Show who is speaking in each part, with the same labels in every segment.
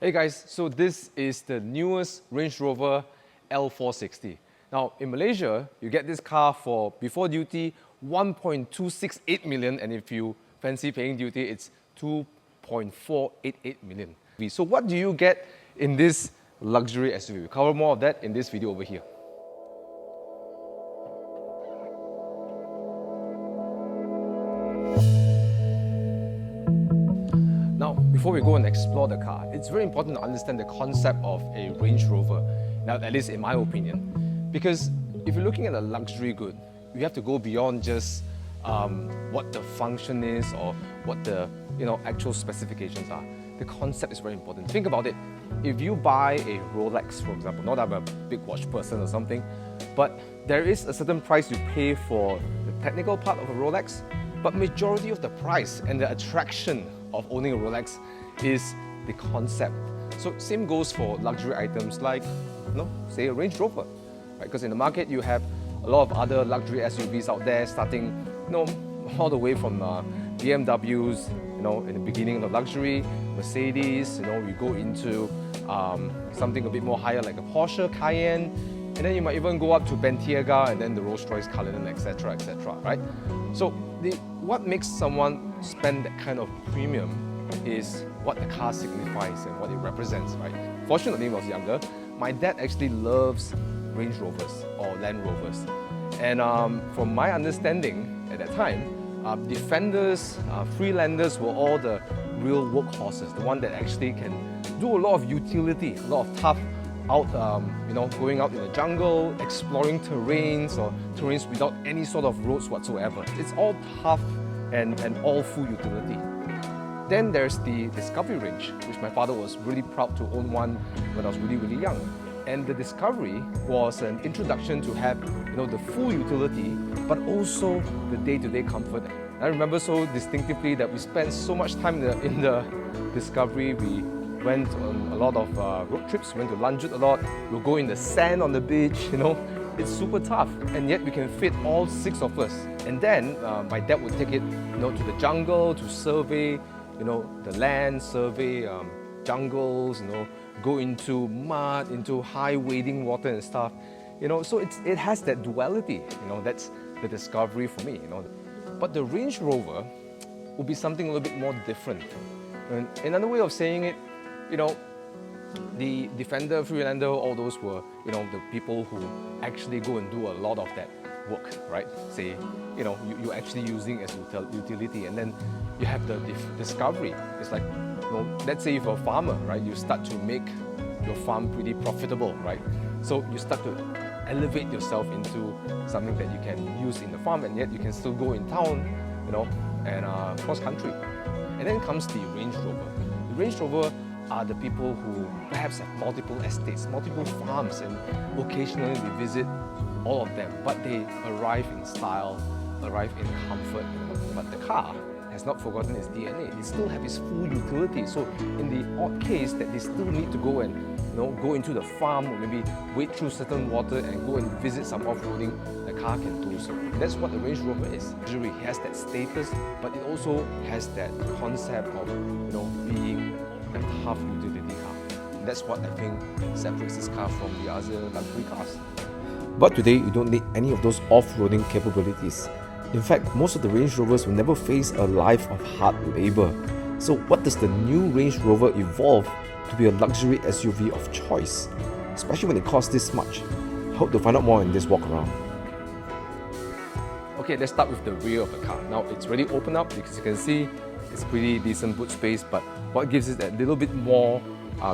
Speaker 1: Hey guys, so this is the newest Range Rover L460. Now in Malaysia, you get this car for before duty 1.268 million, and if you fancy paying duty, it's 2.488 million. So what do you get in this luxury SUV? We'll cover more of that in this video over here. Now, before we go and explore the car, it's very important to understand the concept of a Range Rover. Now, at least in my opinion, because if you're looking at a luxury good, you have to go beyond just what the function is or what the actual specifications are. The concept is very important. Think about it. If you buy a Rolex, for example, not that I'm a big watch person or something, but there is a certain price you pay for the technical part of a Rolex, but majority of the price and the attraction of owning a Rolex is the concept. So same goes for luxury items like, say a Range Rover, right? Because in the market you have a lot of other luxury SUVs out there, starting, all the way from BMWs, in the beginning of luxury, Mercedes, we go into something a bit more higher like a Porsche Cayenne, and then you might even go up to Bentayga and then the Rolls-Royce Cullinan, etc., etc., right? So what makes someone spend that kind of premium is what the car signifies and what it represents, right? Fortunately, when I was younger, my dad actually loves Range Rovers or Land Rovers. And from my understanding at that time, Defenders, Freelanders were all the real workhorses, the one that actually can do a lot of utility, a lot of tough out, going out in the jungle, exploring terrains or terrains without any sort of roads whatsoever. It's all tough and all full utility. Then there's the Discovery range, which my father was really proud to own one when I was really, really young. And the Discovery was an introduction to have, the full utility, but also the day-to-day comfort. I remember so distinctively that we spent so much time in the Discovery. We went on a lot of road trips, went to Lanjut a lot. We'll go in the sand on the beach, It's super tough, and yet we can fit all 6 of us. And then my dad would take it, to the jungle to survey, the land, survey jungles, go into mud, into high wading water and stuff. So it has that duality, that's the Discovery for me, But the Range Rover will be something a little bit more different. And another way of saying it, the Defender, Freelander, all those were, the people who actually go and do a lot of that work, right? Say, you're actually using as utility, and then you have the Discovery. It's like, let's say if you're a farmer, right? You start to make your farm pretty profitable, right? So you start to elevate yourself into something that you can use in the farm, and yet you can still go in town, and cross country. And then comes the Range Rover. The Range Rover are the people who perhaps have multiple estates, multiple farms, and occasionally we visit all of them, but they arrive in style, arrive in comfort. But the car has not forgotten its DNA. It still has its full utility. So in the odd case that they still need to go and go into the farm, or maybe wade through certain water and go and visit some off-roading, the car can do so. That's what the Range Rover is. It has that status, but it also has that concept of being a tough utility car. That's what I think separates this car from the other luxury cars. But today, you don't need any of those off-roading capabilities. In fact, most of the Range Rovers will never face a life of hard labor. So what does the new Range Rover evolve to be a luxury SUV of choice, especially when it costs this much? Hope to find out more in this walk around. Okay, let's start with the rear of the car. Now it's really open up, because you can see it's pretty decent boot space, but what gives it a little bit more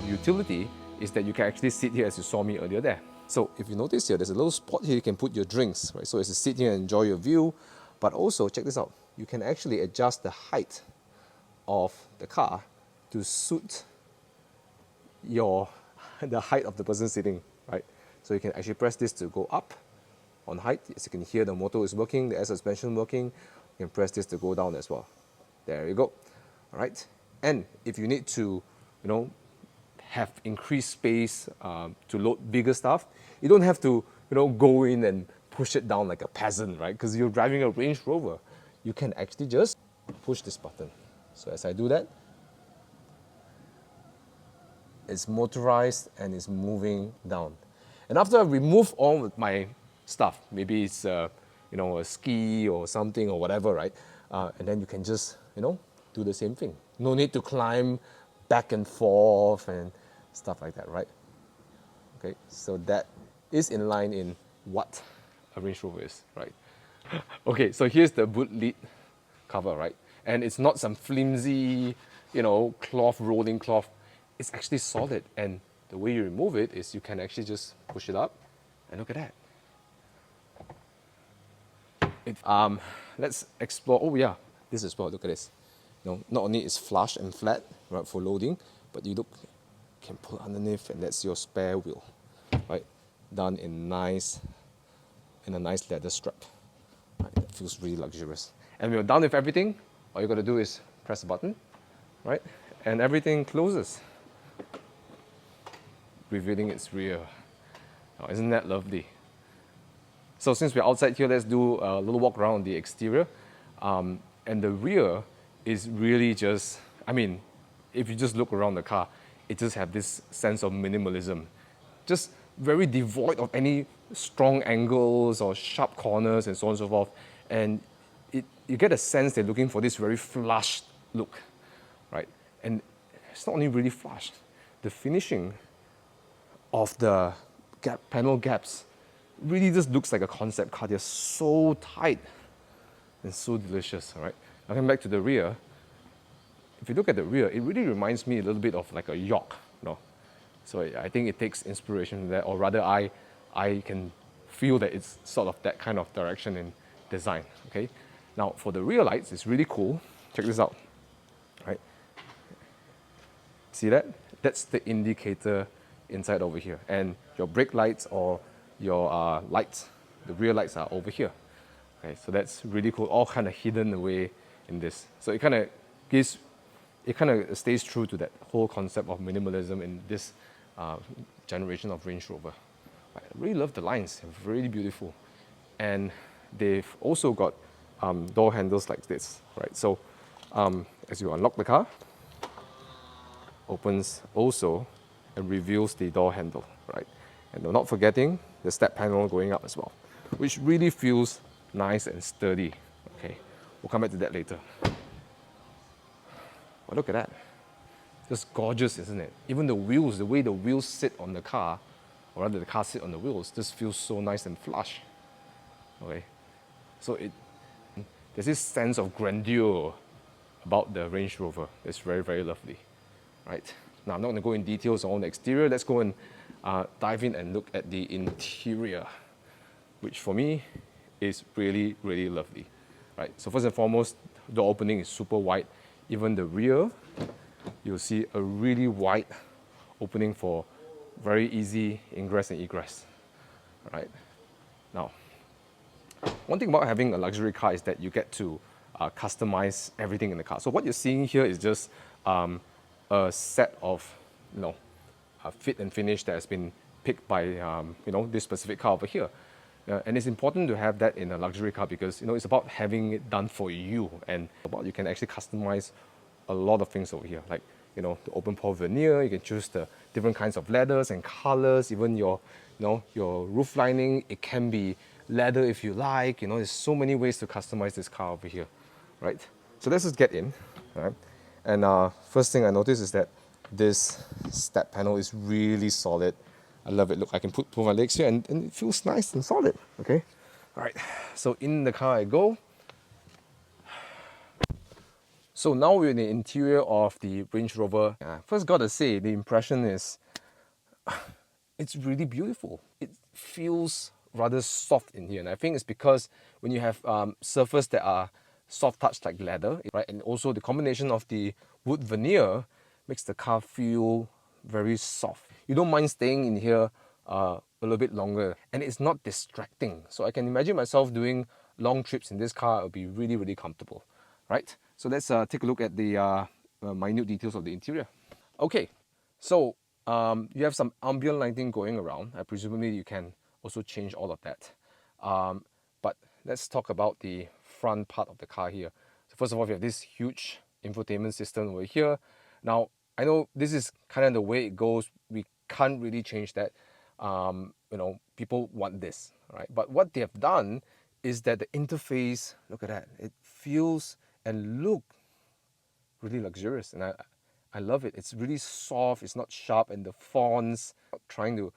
Speaker 1: utility is that you can actually sit here as you saw me earlier there. So if you notice here, there's a little spot here you can put your drinks, right? So as you sit here and enjoy your view, but also check this out, you can actually adjust the height of the car to suit the height of the person sitting, right? So you can actually press this to go up on height. As you can hear, the motor is working, the air suspension working. You can press this to go down as well. There you go. All right. And if you need to, have increased space to load bigger stuff, you don't have to, go in and push it down like a peasant, right? Because you're driving a Range Rover. You can actually just push this button. So as I do that, It's motorized and it's moving down. And after I remove all my stuff, maybe it's you know, a ski or something or whatever, right? And then you can just, you know, do the same thing. No need to climb back and forth and stuff like that, right? Okay, so that is in line in what a Range Rover is, right? Okay, so here's the boot lid cover, right? And it's not some flimsy, you know, cloth, rolling cloth. It's actually solid. And the way you remove it is you can actually just push it up and look at that. Let's explore. Oh yeah, this as well. Look at this. No, not only is flush and flat, right, for loading, but you look, can pull underneath, and that's your spare wheel, right? Done in a nice leather strap. Right, that feels really luxurious. And when you're done with everything, all you got to do is press a button, right? And everything closes, revealing its rear. Oh, isn't that lovely? So since we're outside here, let's do a little walk around the exterior. And the rear is really just, I mean, if you just look around the car, it just has this sense of minimalism. Just very devoid of any strong angles or sharp corners and so on and so forth. And you get a sense they're looking for this very flush look, right? And it's not only really flush, the finishing of the panel gaps really just looks like a concept car. They're so tight and so delicious, all right? Now coming back to the rear, if you look at the rear, it really reminds me a little bit of like a yacht, you know? So I think it takes inspiration from that, or rather I can feel that it's sort of that kind of direction in design, okay? Now for the rear lights, it's really cool. Check this out, right? See that? That's the indicator inside over here. And your brake lights or your lights, the rear lights are over here. Okay, so that's really cool, all kind of hidden away in this. So it kind of stays true to that whole concept of minimalism in this generation of Range Rover. I really love the lines, they're really beautiful. And they've also got door handles like this, right? So as you unlock the car, opens also and reveals the door handle, right? And not forgetting the step panel going up as well, which really feels nice and sturdy. Okay, we'll come back to that later. But look at that. Just gorgeous, isn't it? Even the wheels, the way the wheels sit on the car, or rather the car sit on the wheels, just feels so nice and flush. Okay, so there's this sense of grandeur about the Range Rover. It's very, very lovely, right? Now I'm not going to go in details on the exterior. Let's go and dive in and look at the interior, which for me is really, really lovely, right? So first and foremost, the opening is super wide. Even the rear, you'll see a really wide opening for very easy ingress and egress, right? Now, one thing about having a luxury car is that you get to customize everything in the car. So what you're seeing here is just a set of, you know, fit and finish that has been picked by, you know, this specific car over here. And it's important to have that in a luxury car because, you know, it's about having it done for you, and about you can actually customize a lot of things over here, like, you know, the open pore veneer. You can choose the different kinds of leathers and colors. Even your, you know, your roof lining, it can be leather if you like. You know, there's so many ways to customize this car over here, right? So let's just get in, right? And first thing I noticed is that this step panel is really solid. I love it. Look, I can put my legs here and it feels nice and solid, okay? All right, so in the car I go. So now we're in the interior of the Range Rover. First gotta say, the impression is, it's really beautiful. It feels rather soft in here. And I think it's because when you have surfaces that are soft touch like leather, right? And also the combination of the wood veneer makes the car feel very soft. You don't mind staying in here a little bit longer, and it's not distracting. So I can imagine myself doing long trips in this car. It'll be really, really comfortable, right? So let's take a look at the minute details of the interior. Okay, so you have some ambient lighting going around. Presumably you can also change all of that. But let's talk about the front part of the car here. So first of all, we have this huge infotainment system over here. Now, I know this is kind of the way it goes. We can't really change that. You know, people want this, right? But what they have done is that the interface, look at that, it feels and look really luxurious, and I love it. It's really soft, it's not sharp, and the fonts not trying to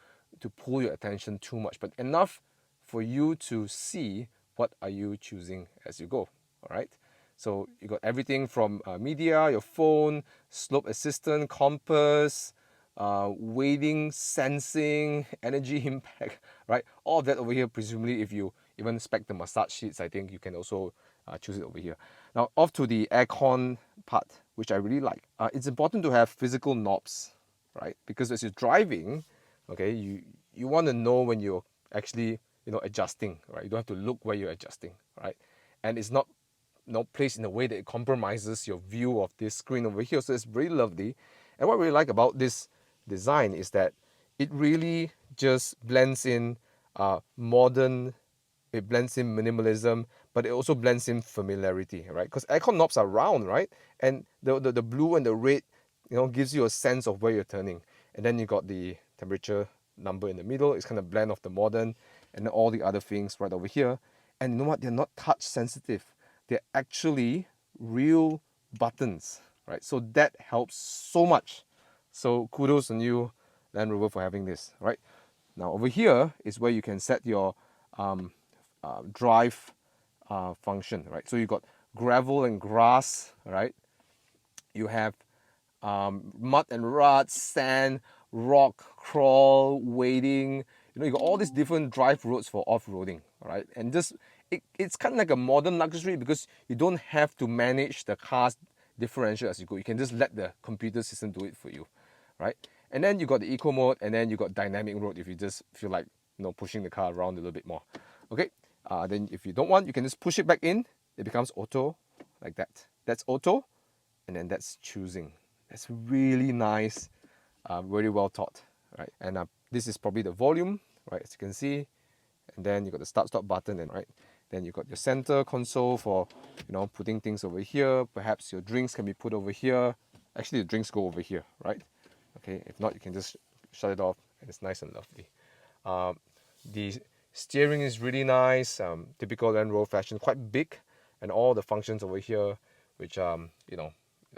Speaker 1: pull your attention too much, but enough for you to see what are you choosing as you go. All right, so you got everything from media, your phone, slope assistant, compass, weighting, sensing, energy impact, right? All of that over here. Presumably, if you even spec the massage sheets, I think you can also choose it over here. Now, off to the aircon part, which I really like. It's important to have physical knobs, right? Because as you're driving, okay, you want to know when you're actually, you know, adjusting, right? You don't have to look where you're adjusting, right? And it's not placed in a way that it compromises your view of this screen over here. So it's very lovely. And what I really like about this design is that it really just blends in modern, it blends in minimalism, but it also blends in familiarity, right? Because aircon knobs are round, right? And the blue and the red, you know, gives you a sense of where you're turning. And then you got the temperature number in the middle. It's kind of blend of the modern and then all the other things right over here. And you know what? They're not touch sensitive. They're actually real buttons, right? So that helps so much. So kudos on you, Land Rover, for having this, right? Now over here is where you can set your drive function, right? So you got gravel and grass, right? You have mud and rut, sand, rock, crawl, wading. You know, you got all these different drive roads for off-roading, right? And just it's kind of like a modern luxury because you don't have to manage the car's differential as you go. You can just let the computer system do it for you, right? And then you got the eco mode, and then you got dynamic mode if you just feel like, you know, pushing the car around a little bit more. Okay, then if you don't want, you can just push it back in. It becomes auto, like that. That's auto, and then that's choosing. That's really nice, very well thought, right? And this is probably the volume, right? As you can see, and then you got the start-stop button, and right, then you got your center console for, you know, putting things over here. Perhaps your drinks can be put over here. Actually, the drinks go over here, right? Okay, if not, you can just shut it off, and it's nice and lovely. The steering is really nice, typical Land Rover fashion, quite big, and all the functions over here, which you know,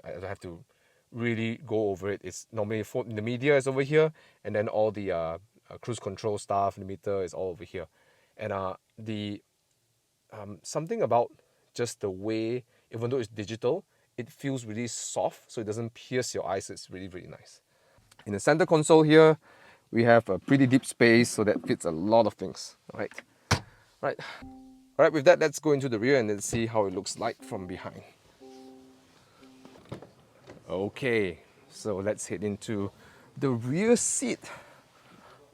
Speaker 1: I don't have to really go over it. It's normally the media is over here, and then all the cruise control stuff, limiter is all over here, and the something about just the way, even though it's digital, it feels really soft, so it doesn't pierce your eyes. It's really, really nice. In the center console here, we have a pretty deep space, so that fits a lot of things. Right. All right. With that, let's go into the rear and let's see how it looks like from behind. Okay, so let's head into the rear seat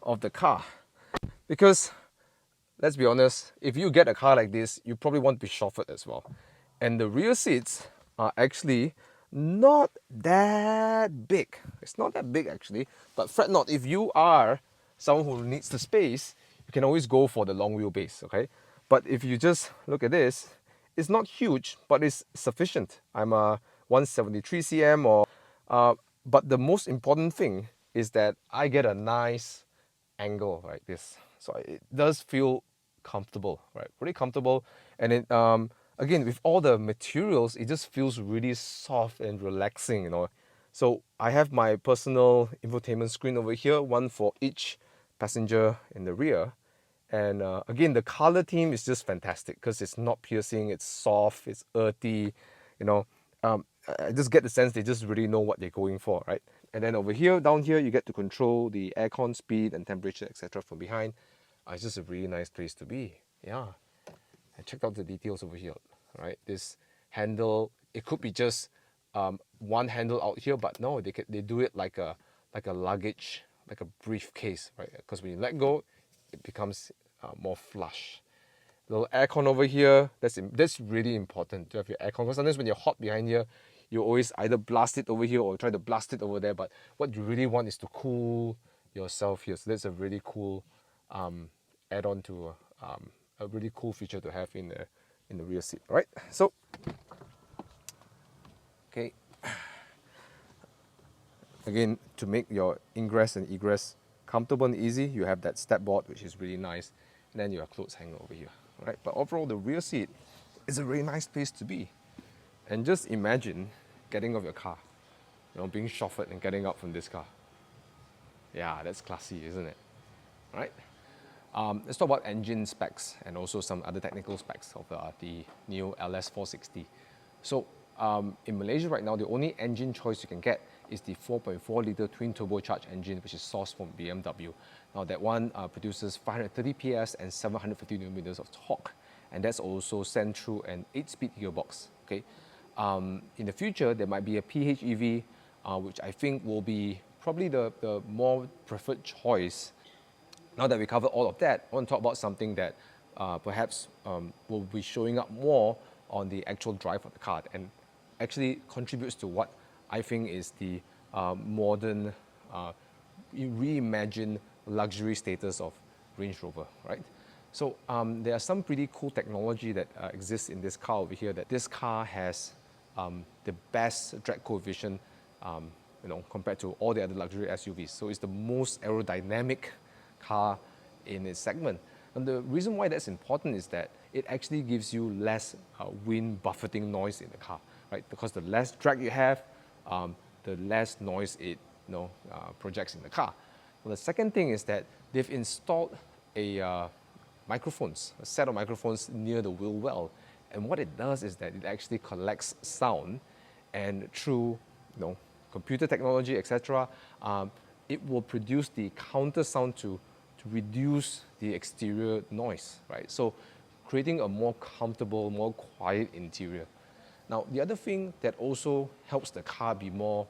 Speaker 1: of the car. Because let's be honest, if you get a car like this, you probably want to be chauffeured as well. And the rear seats are actually not that big. It's not that big actually, but fret not, if you are someone who needs the space, you can always go for the long wheelbase, okay? But if you just look at this, it's not huge, but it's sufficient. I'm a 173 cm but the most important thing is that I get a nice angle like this. So it does feel comfortable, right? Pretty comfortable. And it, again, with all the materials, it just feels really soft and relaxing, you know. So I have my personal infotainment screen over here, one for each passenger in the rear. And again, the color theme is just fantastic because it's not piercing, it's soft, it's earthy, you know. I just get the sense they just really know what they're going for, right? And then over here, down here, you get to control the aircon speed and temperature, etc. from behind. It's just a really nice place to be. Yeah. I checked out the details over here, right? This handle, it could be just one handle out here, but no, they do it like a luggage, like a briefcase, right? Because when you let go, it becomes more flush. Little aircon over here, that's really important to have your aircon, because sometimes when you're hot behind here, you always either blast it over here or try to blast it over there, but what you really want is to cool yourself here. So that's a really cool add-on to a really cool feature to have in the rear seat. All right, so okay, Again, to make your ingress and egress comfortable and easy, you have that step board, which is really nice. And then your clothes hanger over here, right? But overall, the rear seat is a really nice place to be. And just imagine getting off your car, being chauffeured and getting out from this car. Yeah, that's classy, isn't it? Right? Let's talk about engine specs and also some other technical specs of the new LS460. So in Malaysia right now, the only engine choice you can get is the 4.4 litre twin turbocharged engine, which is sourced from BMW. Now that one produces 530 PS and 750 Nm of torque, and that's also sent through an 8-speed gearbox. Okay. In the future, there might be a PHEV, which I think will be probably the more preferred choice. Now that we covered all of that, I want to talk about something that perhaps will be showing up more on the actual drive of the car and actually contributes to what I think is the modern, reimagined luxury status of Range Rover, right? So there are some pretty cool technology that exists in this car over here, that this car has the best drag coefficient compared to all the other luxury SUVs. So it's the most aerodynamic car in its segment. And the reason why that's important is that it actually gives you less wind buffeting noise in the car, right? Because the less drag you have, the less noise it projects in the car. Well, the second thing is that they've installed a set of microphones near the wheel well. And what it does is that it actually collects sound, and through computer technology, etc., it will produce the counter sound to reduce the exterior noise, right? So creating a more comfortable, more quiet interior. Now, the other thing that also helps the car be more,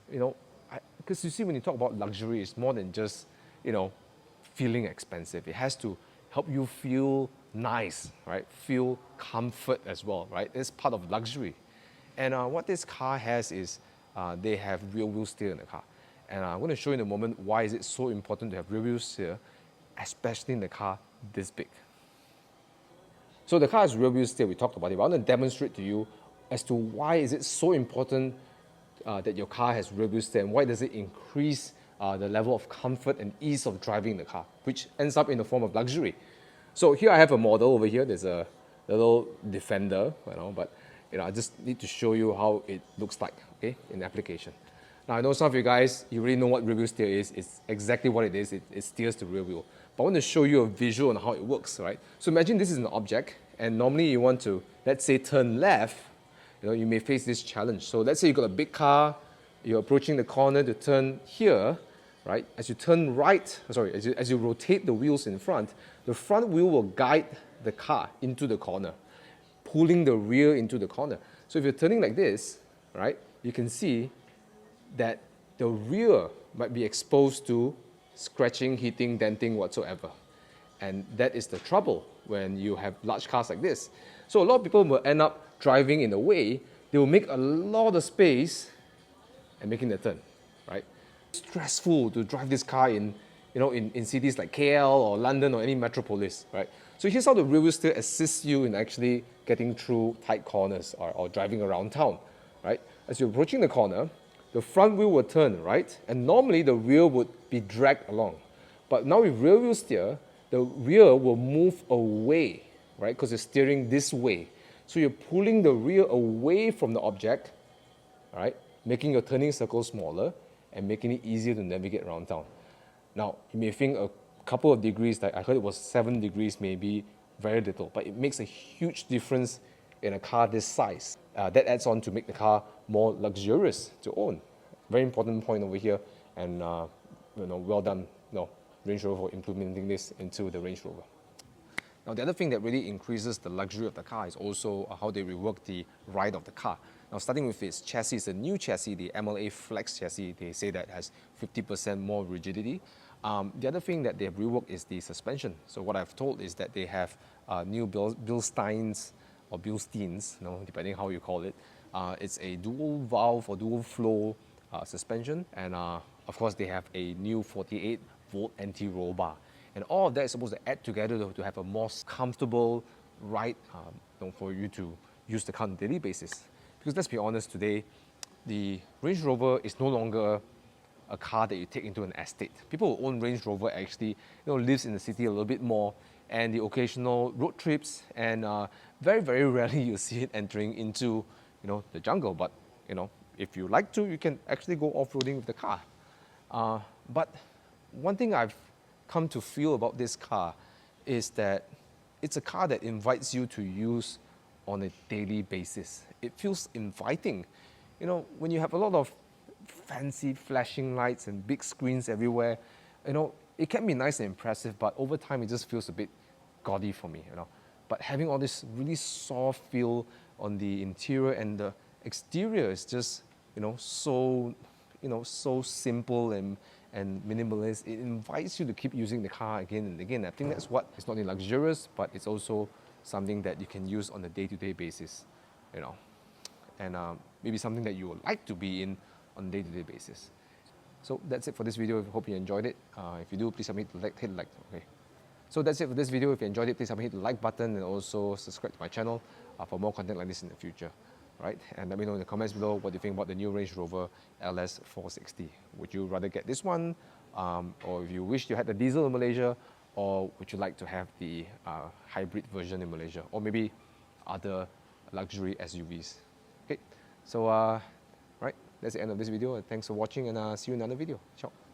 Speaker 1: because you see, when you talk about luxury, it's more than just, feeling expensive. It has to help you feel nice, right? Feel comfort as well, right? It's part of luxury. And what this car has is they have rear wheel steer in the car. And I'm going to show you in a moment why is it so important to have rear wheel steer, especially in the car this big. So the car has rear wheel steer, we talked about it, but I want to demonstrate to you as to why is it so important that your car has rear wheel steer, and why does it increase the level of comfort and ease of driving the car, which ends up in the form of luxury. So here I have a model over here. There's a little Defender, but I just need to show you how it looks like, okay, in application. Now I know some of you guys, you already know what rear wheel steer is. It's exactly what it is. It steers the rear wheel. But I want to show you a visual on how it works, right? So imagine this is an object, and normally you want to, let's say, turn left. You may face this challenge. So let's say you've got a big car, you're approaching the corner to turn here, right? As you turn right, as you rotate the wheels in front, the front wheel will guide the car into the corner, pulling the rear into the corner. So if you're turning like this, right, you can see that the rear might be exposed to scratching, hitting, denting, whatsoever. And that is the trouble when you have large cars like this. So a lot of people will end up driving in a way, they will make a lot of space and making the turn, right? It's stressful to drive this car in cities like KL or London or any metropolis, right? So here's how the rear wheel steer assists you in actually getting through tight corners or driving around town, right? As you're approaching the corner, the front wheel will turn, right? And normally the rear would be dragged along. But now with rear wheel steer, the rear will move away, right? Because you're steering this way. So you're pulling the rear away from the object, right? Making your turning circle smaller and making it easier to navigate around town. Now, you may think a couple of degrees, like I heard it was 7 degrees, may be very little, but it makes a huge difference in a car this size. That adds on to make the car more luxurious to own. Very important point over here, and well done, Range Rover, for implementing this into the Range Rover. Now, the other thing that really increases the luxury of the car is also how they rework the ride of the car. Now, starting with its chassis, the new chassis, the MLA Flex chassis, they say that has 50% more rigidity. The other thing that they have reworked is the suspension. So what I've told is that they have new Bilsteins, or Bilsteins, depending how you call it. It's a dual valve or dual flow suspension, and of course they have a new 48-volt anti-roll bar. And all of that is supposed to add together to have a more comfortable ride for you to use the car on a daily basis. Because let's be honest, today, the Range Rover is no longer a car that you take into an estate. People who own Range Rover actually, lives in the city a little bit more, and the occasional road trips, and very, very rarely you see it entering into, the jungle. But, if you like to, you can actually go off-roading with the car. But one thing I've come to feel about this car is that it's a car that invites you to use on a daily basis. It feels inviting. When you have a lot of fancy flashing lights and big screens everywhere, it can be nice and impressive, but over time it just feels a bit gaudy for me, But having all this really soft feel on the interior, and the exterior is just, so simple and minimalist. It invites you to keep using the car again and again. I think that's what, it's not only luxurious, but it's also something that you can use on a day-to-day basis, and maybe something that you would like to be in on a day-to-day basis. So that's it for this video. I hope you enjoyed it. If you do, please hit like. Okay. So that's it for this video. If you enjoyed it, please hit the like button, and also subscribe to my channel for more content like this in the future. Right? And let me know in the comments below what you think about the new Range Rover LS460. Would you rather get this one, or if you wish you had the diesel in Malaysia, or would you like to have the hybrid version in Malaysia, or maybe other luxury SUVs? Okay, so right, that's the end of this video. Thanks for watching, and see you in another video. Ciao.